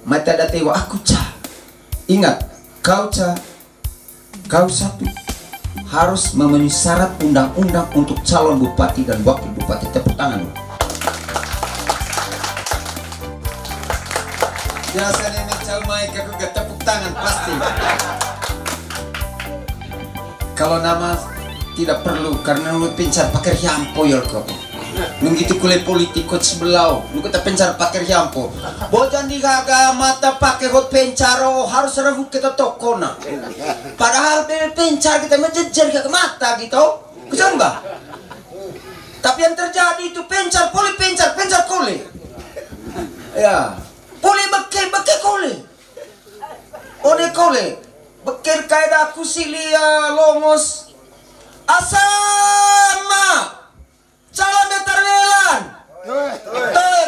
mata datewa aku ca. Ingat, kau ca, kau satu harus memenuhi syarat undang-undang untuk calon bupati dan wakil bupati. Tepuk tangan. Biasanya ini calmai aku gak tepuk tangan pasti. Kalau nama tidak perlu karena lu pencar pakai hiampo ya kok. Nung gitu kuliah politik kot sebelau, lu kita pencar pakai hiampo. Bojan di gaga mata pakai hot pencaro harus rebut kita toko na. Padahal pencar kita menjejer ke mata gitu, kecamba. Tapi yang terjadi itu pencar poli pencar kole. Ya, poli beke kole. Ode kole, bekir kayak aku silia longos. Asama calon determinan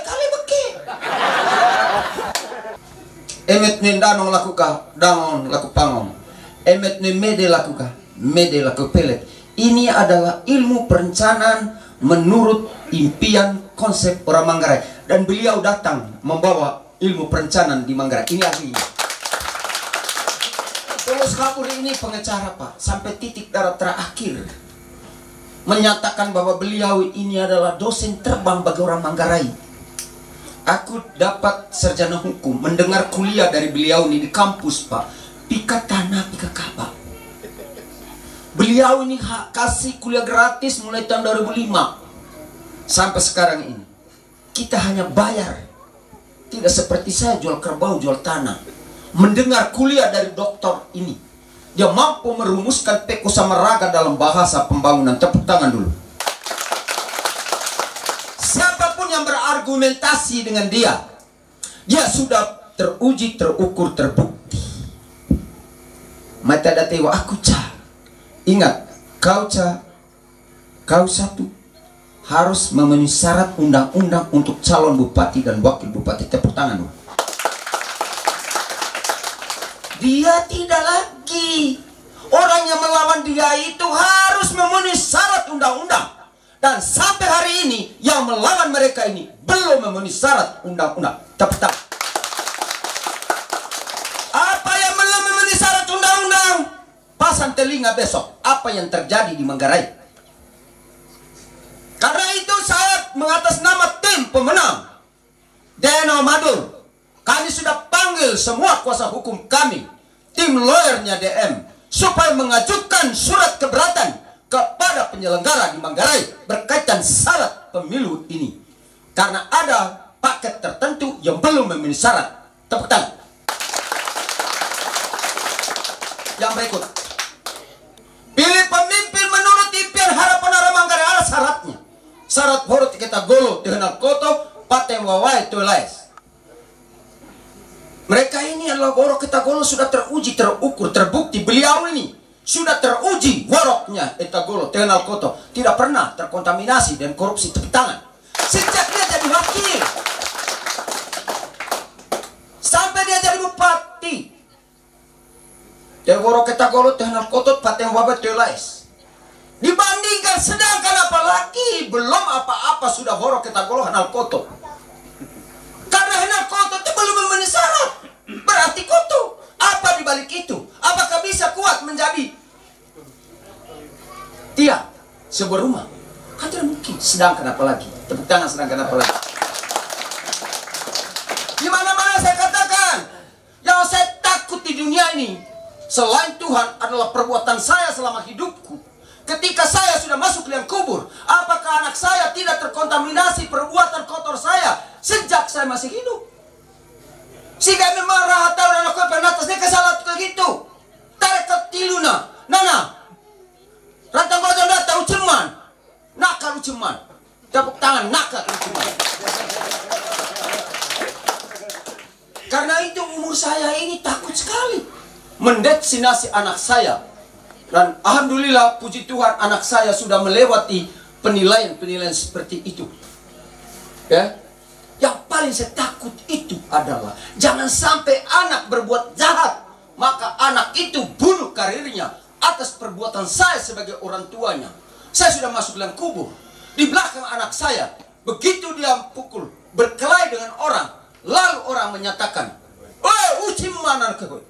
kali beki emet nin danong lakuka dangon laku pangong emet nin mede lakuka mede laku pelet. Ini adalah ilmu perencanaan menurut impian konsep orang Manggarai, dan beliau datang membawa ilmu perencanaan di Manggarai. Ini ahlinya. Tulus Kapuri ini pengacara Pak, sampai titik darah terakhir menyatakan bahwa beliau ini adalah dosen terbang bagi orang Manggarai. Aku dapat sarjana hukum, mendengar kuliah dari beliau ini di kampus Pak. Pika tanah, pika kaba. Beliau ini kasih kuliah gratis mulai tahun 2005 sampai sekarang ini. Kita hanya bayar. Tidak seperti saya jual kerbau, jual tanah. Mendengar kuliah dari doktor ini, dia mampu merumuskan Peko sama Raga dalam bahasa pembangunan. Tepuk tangan dulu. Siapapun yang berargumentasi dengan dia sudah teruji, terukur, terbukti. Mata datewa aku ca. Ingat, kau ca, kau satu harus memenuhi syarat undang-undang untuk calon bupati dan wakil bupati. Tepuk tangan dulu. Dia tidak lagi. Orang yang melawan dia itu harus memenuhi syarat undang-undang. Dan sampai hari ini yang melawan mereka ini belum memenuhi syarat undang-undang. Tepuk tangan. Apa yang belum memenuhi syarat undang-undang? Pasang telinga besok. Apa yang terjadi di Manggarai? Karena itu saya mengatasnama tim pemenang Deno Madur. Kami sudah panggil semua kuasa hukum kami, tim lawyernya DM, supaya mengajukan surat keberatan kepada penyelenggara di Manggarai berkaitan syarat pemilu ini. Karena ada paket tertentu yang belum memenuhi syarat. Tepuk tangan. Yang berikut. Pilih pemimpin menurut impian harapan orang Manggarai, ada syaratnya. Syarat horot kita golo, dikenal koto, paten wawai tulis. Mereka ini adalah worok kita golo sudah teruji, terukur, terbukti. Beliau ini sudah teruji woroknya kita golo, tenal koto. Tidak pernah terkontaminasi dan korupsi. Tepuk tangan. Sejak dia jadi wakil sampai dia jadi bupati, dia worok kita golo, tenal koto, paten wabat tulis. Dibandingkan, sedangkan apalagi belum apa-apa sudah worok kita golo henal koto. Karena henal koto itu belum memenuhi syarat. Berarti koto. Apa dibalik itu? Apakah bisa kuat menjadi dia sebuah rumah? Kan tidak mungkin. Sedangkan apa lagi? Tepuk tangan, sedangkan apa lagi? Di mana-mana saya katakan, yang saya takut di dunia ini selain Tuhan adalah perbuatan saya selama hidupku. Ketika saya sudah masuk liang kubur, apakah anak saya tidak terkontaminasi perbuatan kotor saya sejak saya masih hidup? Sehingga memang rahatau dan aku penatasnya kesalahan begitu. Tarik ke tiluna, nana. Rantang kodong datang uceman, nakal uceman. Tepuk tangan, nakal uceman. Karena itu umur saya ini takut sekali mendestinasi anak saya. Dan alhamdulillah, puji Tuhan, anak saya sudah melewati penilaian-penilaian seperti itu. Ya, yang paling saya takut itu adalah jangan sampai anak berbuat jahat, maka anak itu bunuh karirnya atas perbuatan saya sebagai orang tuanya. Saya sudah masuk dalam kubur. Di belakang anak saya, begitu dia pukul, berkelahi dengan orang, lalu orang menyatakan, cuci mana ke koi.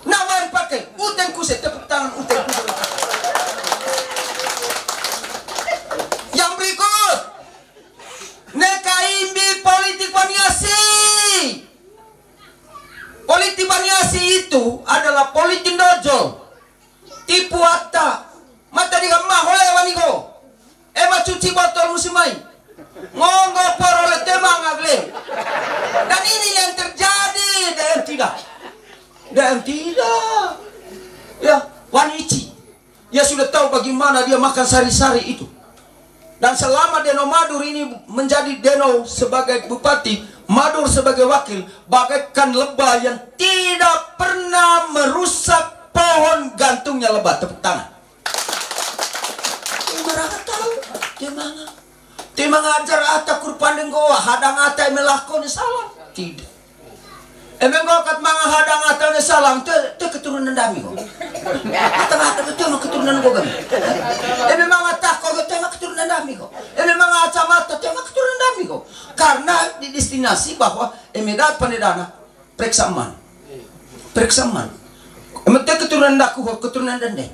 Nawan pakai uten kuse tepuk tangan uten kuse. Yang berikut, neka imbi politik Baniasi. Politik Baniasi itu adalah politik dojol, tipu atta, mata di gamma hole waniko, ema cuci botol musimai, ngonggo porole temang agle, dan ini yang terjadi dan tidak, ya Wanici, dia sudah tahu bagaimana dia makan sari-sari itu, dan selama Deno Madur ini menjadi Deno sebagai bupati, Madur sebagai wakil, bagaikan lebah yang tidak pernah merusak pohon gantungnya lebah. Tepuk tangan. Mereka tahu dia mengajar ata kurpandeng goa hadang ata melakoni salah. Tidak. Emang kau kat manga hadang ata salam te keturunan dami kau. Ata itu mah keturunan gua kami. Emang ata kau te mah keturunan dami kau. Emang aca mata te mah keturunan dami kau. Karena di destinasi bahwa emedat panedana periksaman. Emang te keturunan daku kau keturunan dende.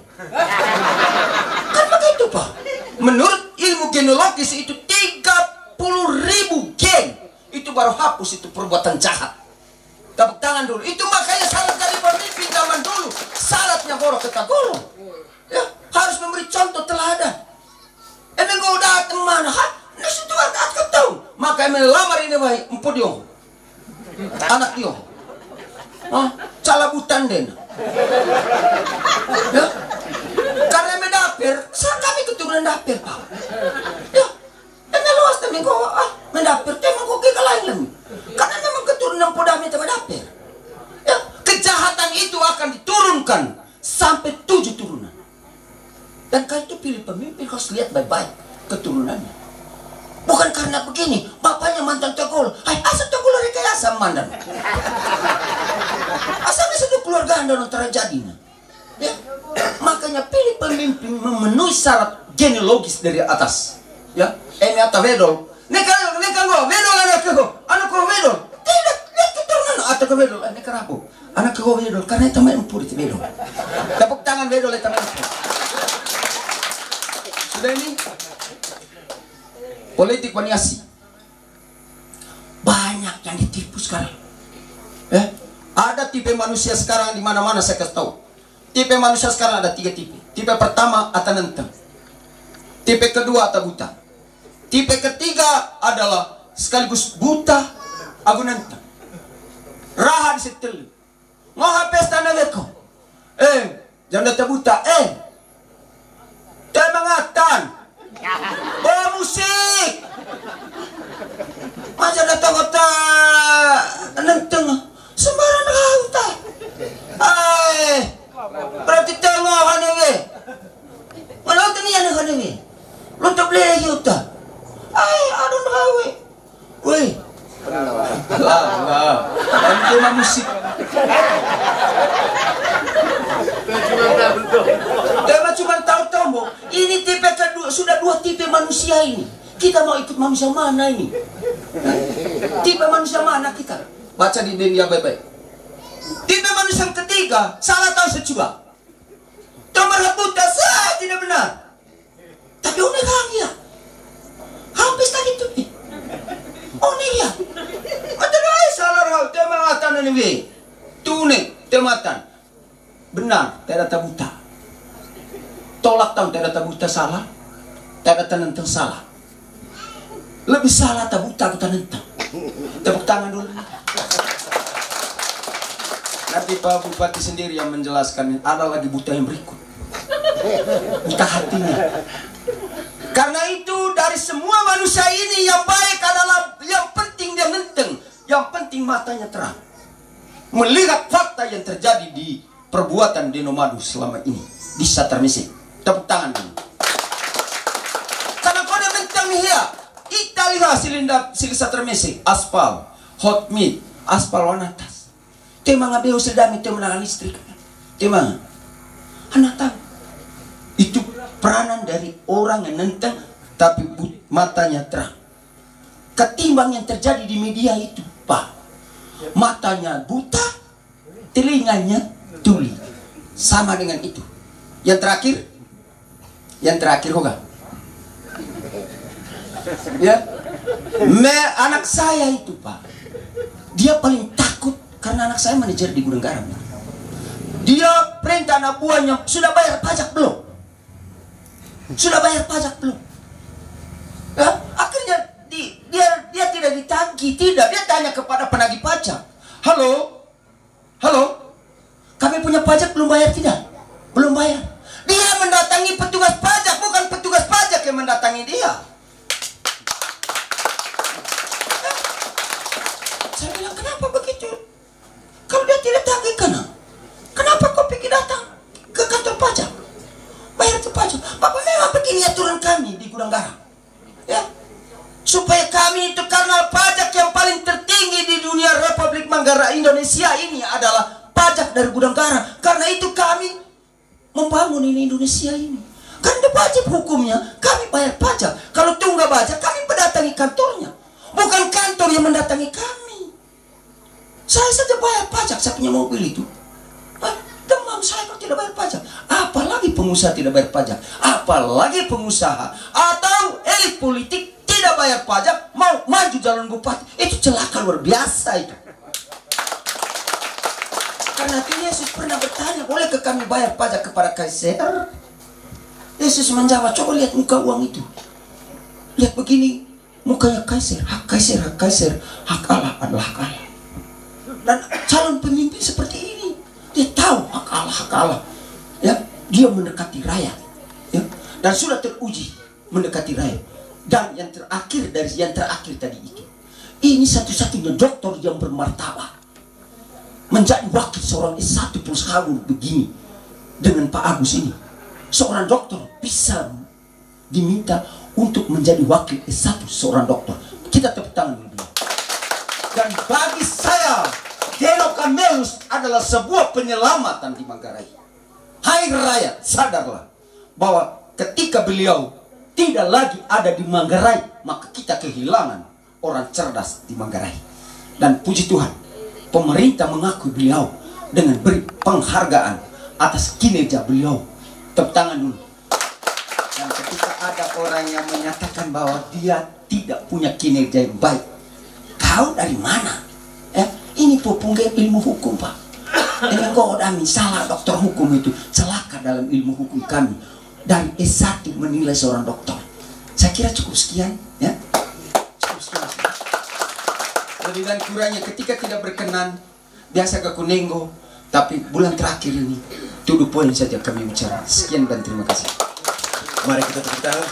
Kan begitu Pak. Menurut ilmu genealogis itu 30.000 gen itu baru hapus itu perbuatan jahat. Tepuk tangan dulu. Itu makanya syarat dari pemimpin zaman dulu. Syaratnya borok ketagoro. Ya, harus memberi contoh teladan. Emang kau datang mana? Nah, situ agak ketemu. Maka emang lamar ini baik. Empu dia. Anak dia. Calabutan den. Ya. Karena emang dapir. Kami keturunan dapir, Pak. Ya. Emang luas tapi kau mendapir. Emang kau kekalahin lagi. Karena memang keturunan podami teman dapir. Ya, kejahatan itu akan diturunkan sampai 7 turunan. Dan kalau itu pilih pemimpin harus lihat baik-baik keturunannya. Bukan karena begini, bapaknya mantan Togol. Hai, asal Togol rekayasa mandan. Asal bisa keluarga Anda terjadinya. Ya, makanya pilih pemimpin memenuhi syarat genealogis dari atas. Ya, ini atau vedol. Neka go, vedol anak ko vedol. Tidak, lihat keturunan atau ke vedol. Neka rapo, anak ko vedol karena itu main empur itu vedol. Tepuk tangan vedol itu main empur. Sudah ini politik Baniasi banyak yang ditipu sekarang. Ada tipe manusia sekarang di mana-mana saya kasih tahu. Tipe manusia sekarang ada 3 tipe. Tipe pertama atanenteng. Tipe kedua buta. Tipe ketiga adalah sekaligus buta agunenteng. Raha disetel. Ngoha pesta naweko. Jangan buta. Temangatan. Oh musik. Macam datang kota nenteng. Sembarang rauta. Berarti tengok hanewe. Walau tenian hanewe. Lu tak boleh yuta. Aduh rawe. Woi. Lah. Tema musik. Tema cuma tahu-tahu. Ini tipe kedua, sudah 2 tipe manusia ini. Kita mau ikut manusia mana ini? Tipe manusia mana kita? Baca di dunia baik-baik. Tipe manusia yang ketiga, salah tahu secoba. Tomar buta sah tidak benar. Tapi unik ya. Habis tadi itu. Unik ya. Mata doa salah hal tematan ini. Tune tematan. Benar, tidak buta. Tolak tahu tidak buta salah. Tidak tenentang salah. Lebih salah tak buta kita nentang. Tepuk tangan dulu. Nanti Pak Bupati sendiri yang menjelaskan. Ada lagi buta yang berikut. Buta hatinya. Karena itu dari semua manusia ini yang baik adalah yang penting dia nenteng. Yang penting matanya terang. Melihat fakta yang terjadi di perbuatan Deno Madur selama ini. Di Satermese. Tepuk tangan dulu. Karena kau dia nenteng ya. Italia sili Satermese. Aspal. Hot meat. Aspal warna atas. Tema ngabeo sedami tema menangan listrik. Tema anak tahu. Itu peranan dari orang yang nenteng tapi matanya terang. Ketimbang yang terjadi di media itu, Pak. Matanya buta telinganya tuli. Sama dengan itu. Yang terakhir Hoga. Ya, anak saya itu Pak, dia paling takut karena anak saya manajer di gudang garam. Dia perintah anak buahnya, sudah bayar pajak belum? Sudah bayar pajak belum? Ya, akhirnya dia tidak ditagih, tidak. Dia tanya kepada penagih pajak, halo, kami punya pajak belum bayar tidak? Belum bayar. Dia mendatangi petugas pajak, bukan petugas pajak yang mendatangi dia. Saya bilang, kenapa begitu? Kalau dia tidak tagih, kenapa kau pergi datang ke kantor pajak? Bayar itu pajak. Bapak memang begini aturan kami di gudang garam. Ya, supaya kami itu kanal pajak yang paling tertinggi di dunia Republik Manggarai Indonesia ini adalah pajak dari gudang garam. Karena itu kami membangun ini Indonesia ini. Kan ada wajib hukumnya, kami bayar pajak. Kalau itu nggak pajak, kami mendatangi kantornya. Bukan kantor yang mendatangi kami. Saya saja bayar pajak, saya punya mobil itu. Demam saya kalau tidak bayar pajak. Apalagi pengusaha tidak bayar pajak. Apalagi pengusaha atau elit politik tidak bayar pajak, mau maju jalan bupati. Itu celaka luar biasa itu. Karena itu Yesus pernah bertanya, bolehkah kami bayar pajak kepada Kaisar? Yesus menjawab, coba lihat muka uang itu. Lihat begini, mukanya Kaisar, hak Kaisar, hak Kaisar, hak Allah adalah hak Allah. Dan calon pemimpin seperti ini, dia tahu hak Allah, ya, dia mendekati rakyat, ya, dan sudah teruji mendekati rakyat. Dan yang terakhir tadi itu, ini satu-satunya dokter yang bermartabat menjadi wakil seorang S1 plus kabur begini dengan Pak Agus ini. Seorang dokter bisa diminta untuk menjadi wakil S1 seorang dokter. Kita tepuk tangan dulu. Dan bagi saya, Deno Camelus adalah sebuah penyelamatan di Manggarai. Hai rakyat, sadarlah bahwa ketika beliau tidak lagi ada di Manggarai, maka kita kehilangan orang cerdas di Manggarai. Dan puji Tuhan, pemerintah mengakui beliau dengan beri penghargaan atas kinerja beliau. Tepuk tangan dulu. Dan ketika ada orang yang menyatakan bahwa dia tidak punya kinerja yang baik, kau dari mana? Ini popungge ilmu hukum Pak. Dengan godami salah dokter hukum itu celaka dalam ilmu hukum kami. Dari S1 menilai seorang dokter. Saya kira cukup sekian, ya. Cukup sekian. Lebih dan kurangnya ketika tidak berkenan, biasa ke Kunenggo. Tapi bulan terakhir ini, to the point saja kami bicara. Sekian dan terima kasih. Mari kita tepuk tangan.